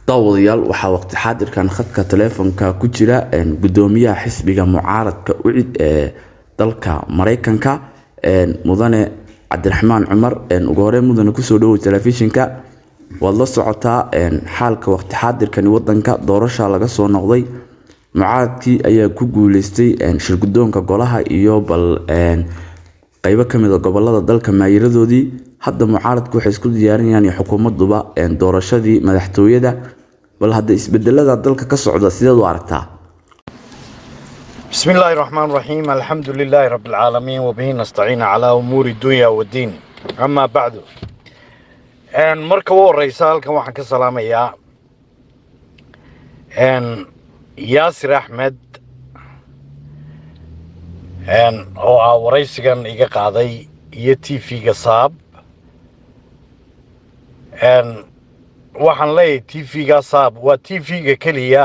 daawadayaal waxaa waqti xaadirkan khadka taleefanka ku jira gudoomiyaha xisbiga mucaaradka ucid ee dalka Mareykanka mudane Cabdiraxmaan Cumar ugu hore mudane kusoo dhawow telefishinka wad la socotaa xaalka waqti xaadirkan wadanka doorasho laga soo noqday mucaaradkii ayaa ku guuleystay shirgudoonka golaha iyo bal qaybo kamid ah gobolada dalka maayiradoodii hadda mucaaradku waxay isku diyaarinayaan xukuumaduba doorashadii madaxtooyada bal hadda isbedelada dalka ka socda sideed u aragtaa بسم الله الرحمن الرحيم الحمد لله رب العالمين وبه نستعين على أمور الدنيا والدين أما بعد مركب الرئيسال كان واحد كسلام ياسر أحمد oo waraysigan iga qaaday iyo TV-ga Saab waxaan leeyahay TV-ga Saab waa TV-ga kaliya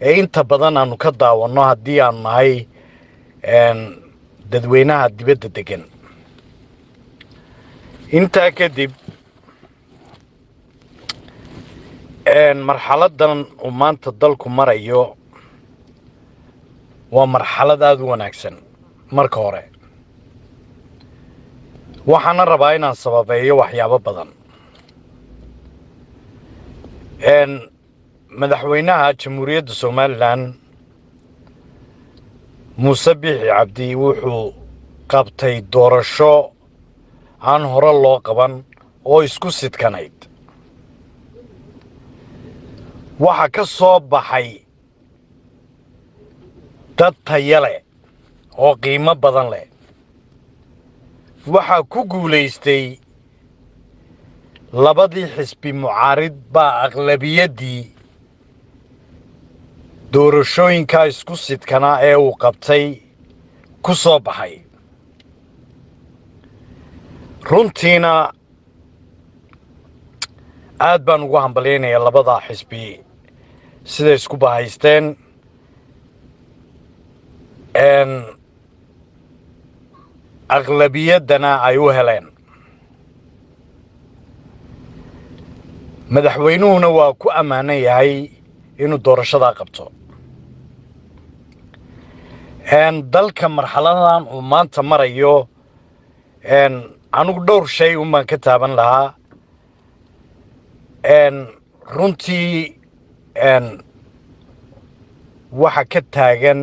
ee inta badan aanu ka daawano hadii aan nahay dadweynaha dibadda degan inta kadib marxaladan uu maanta dalku marayo waa marxalad aad u wanaagsan marka hore waxaan rabaa inaan sababeeyo waxyaabo badan madaxweynaha jamhuuriyadda Soomaaliland Muuse Biixi Cabdi wuxuu qabtay doorasho aan hore loo qaban oo isku sidkanayd waxa ka soo baxay dad tayo leh oo qiimo badan leh waxa ku guuleystay labadii xisbi mucaarid baa aqlabiyadii doorashooyinka isku sidkana ee uu qabtay ku soo baxay runtiina aad baan ugu hambaleynayaa labada xisbi sida isku bahaysteen aqlabiyadana ay u heleen madaxweynuhuna waa ku amaanan yahay inuu doorashada qabto dalka marxaladan uu maanta marayo anigu dhowr shay baan ka taaban lahaa runtii waxa ka taagan